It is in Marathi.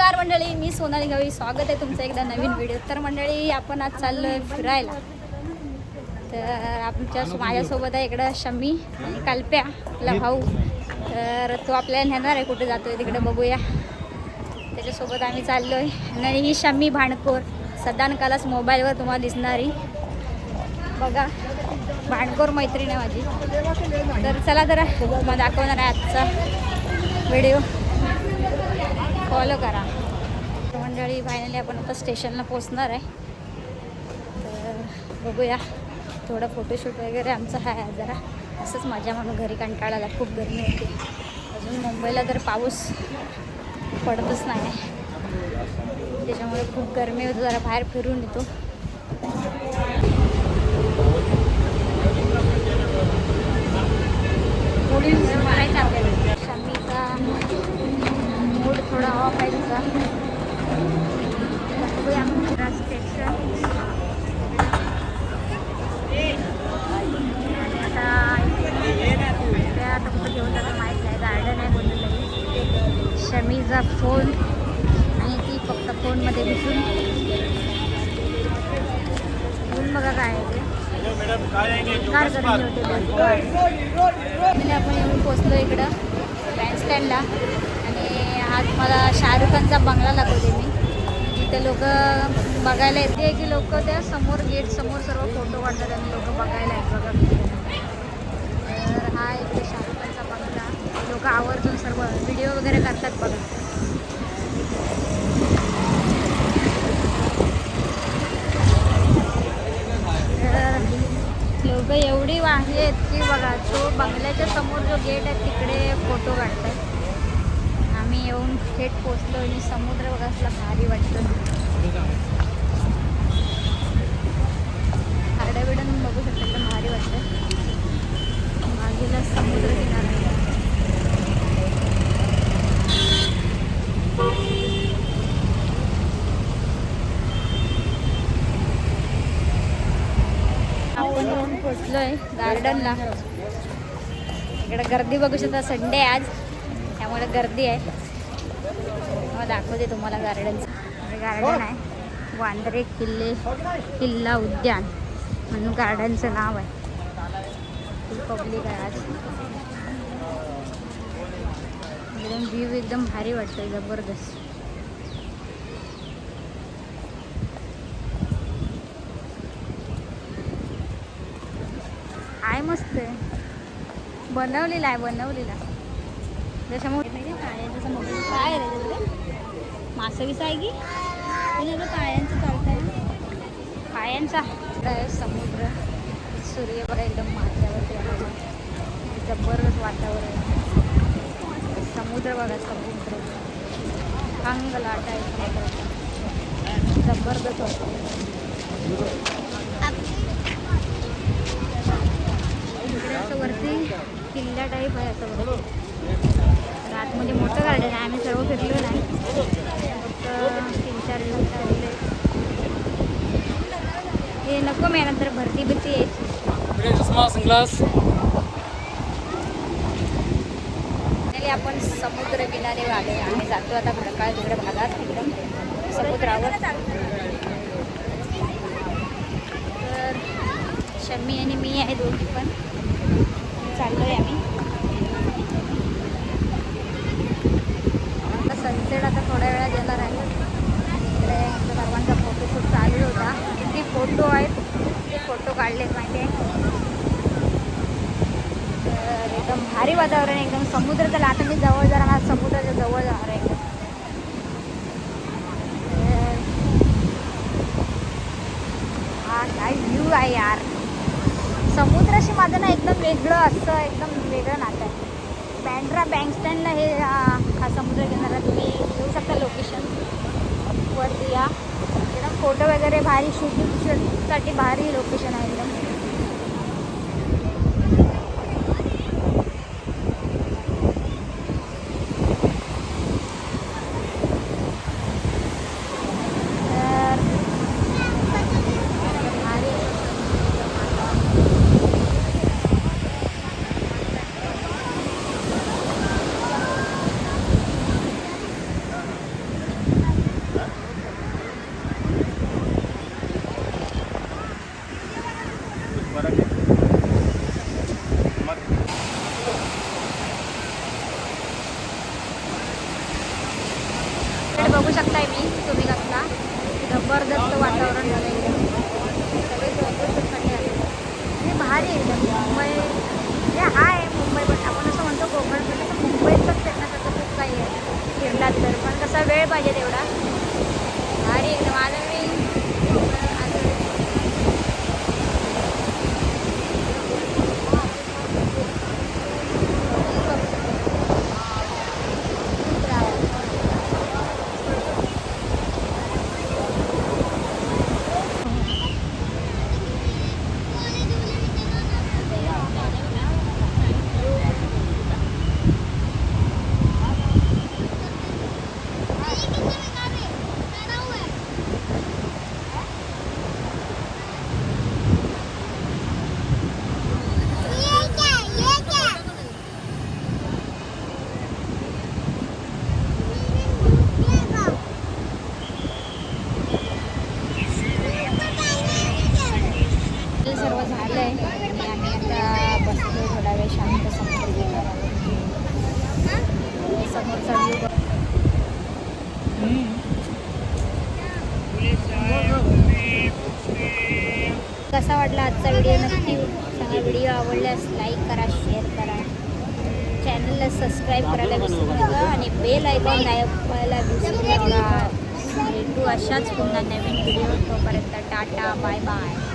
नमस्कार मंडळी, मी सोनाली गवळी. स्वागत आहे तुमचं एकदा नवीन व्हिडिओ. तर मंडळी, आपण आज चाललोय फिरायला. तर माझ्यासोबत आहे इकडं शम्मी आणि कल्प्या, आपला भाऊ. तर तो आपल्याला नेणार आहे, कुठे जातोय तिकडे बघूया. त्याच्यासोबत आम्ही चाललोय. आणि ही शम्मी भांडखोर, सदानकालाच मोबाईलवर तुम्हाला दिसणारी बघा, भांडखोर मैत्रीण आहे माझी. तर चला जरा तुम्हाला दाखवणार आहे आजचा व्हिडिओ, फॉलो करा. मंडळी, फायनली आपण आता स्टेशनला पोचणार आहे. तर बघूया, थोडं फोटोशूट वगैरे आमचं आहे जरा, असंच मजा म्हणून. घरी कंटाळाला, खूप गरमी होती. अजून मुंबईला तर पाऊस पडतच नाही, त्याच्यामुळे खूप गरमी होती. जरा बाहेर फिरून येतो. शमीचा मूड थोडा ऑफ आहे तिचा. स्टेशन आता कुठं घेऊन जातं माहीत नाही. गार्डन आहे बोललेलं. शमीचा फोन आणि ती फक्त फोनमध्ये दिसून बघा काय आहे ते. आपण येऊन पोचलो इकडं बँडस्टँडला. आणि आज मला शाहरुख खानचा बंगला दाखवते मी. तिथे लोक बघायला येते की लोक त्या समोर गेट समोर सर्व फोटो काढतात आणि लोक बघायला आहेत बघा. तर हा इथे शाहरुख खानचा बंगला. लोक आवर्जून सर्व व्हिडिओ वगैरे करतात बघा. लोक एवढी आहेत की बघा, तो बंगल्याच्या समोर जो गेट आहे तिकडे फोटो काढतात. आम्ही येऊन थेट पोचलो आणि समुद्र बघा असला भारी वाटतं. हाडाबिडून बघू शकता, एकदम भारी वाटतं. बाजूला समुद्र किनारा आहे. आपण येऊन पोचलोय गार्डनला. इकडे गर्दी बघू शकता, संडे आहे आज, त्यामुळे गर्दी आहे. मग दाखवते तुम्हाला गार्डनचं. गार्डन आहे वांद्रे किल्ला उद्यान म्हणून गार्डनचं नाव आहे. फुल पब्लिक आहे आज. एकदम व्ह्यू एकदम भारी वाटतोय, जबरदस्त. आहे मस्त आहे, बनवलेला आहे त्याच्यामुळे. काय रे मासे विसा आहे की पायांचं चालतंय. पायांचा समुद्र, सूर्य बघा एकदम माझ्यावरती आहे. जबरदस्त वातावरण. समुद्र बघा, समुद्र अंग लाट आहे समुद्राचा, जबरदस्त वाटतं. इकडे असं वरती किल्ला टाईप आहे असं वरती. आतमध्ये मोठं गार्डन आहे. आम्ही सर्व फिरलो नाही, फक्त 3-4 दिवस फिरले. हे नको मी नंतर भरती यायची. आपण समुद्र किनारे आले. आम्ही जातो आता भडकाळ तिकडे भागात, एकदम समुद्रावर. तर शम्मी आणि मी आहे, दोघी पण चाललोय आम्ही. सनसेट आता थोड्या वेळात येणार आहे. इकडे सर्वांचा फोटोशूट चालू होता. किती फोटो आहेत, ते फोटो काढलेत माहिती आहे. तर एकदम भारी वातावरण, एकदम समुद्र. तर आता मी जवळ जाणार, समुद्राच्या जवळ जाणार आहे एकदम. हा काय व्ह्यू आहे यार. समुद्राशी माझं ना एकदम वेगळं असं, एकदम वेगळं नातं आहे. बँड्रा बँडस्टँडला हे हा समुद्र किनारा तुम्ही येऊ शकता. लोकेशन वरती या. एकदम फोटो वगैरे भारी, शूटिंगसाठी भारी लोकेशन आहे एकदम. इकडे बघू शकताय तुम्ही कसला जबरदस्त वातावरण झालं इकडे. सगळे फोटोशूटसाठी आले आणि भारी आहे एकदम. मुंबई म्हणजे आहे मुंबई, पण आपण असं म्हणतो कोकण, पण असं मुंबईतच फिरण्यासारखं खूप काही आहे फिरलात तर. पण कसा वेळ पाहिजे तेवढा. भारी एकदम. आलं मी सर्व झालं आहे आणि आम्ही आता बसलो थोडा वेळ शांत समोर गेला. समोरचा व्ह्यू कसा वाटला आजचा व्हिडिओ नक्की सांगा. व्हिडिओ आवडल्यास लाईक करा, शेअर करा, चॅनलला सबस्क्राईब करायला विसरू नका आणि बेल आयकॉन दाबायला विसरू नका. भेटू अशाच पुन्हा नवीन व्हिडिओ. तोपर्यंत टाटा, बाय बाय.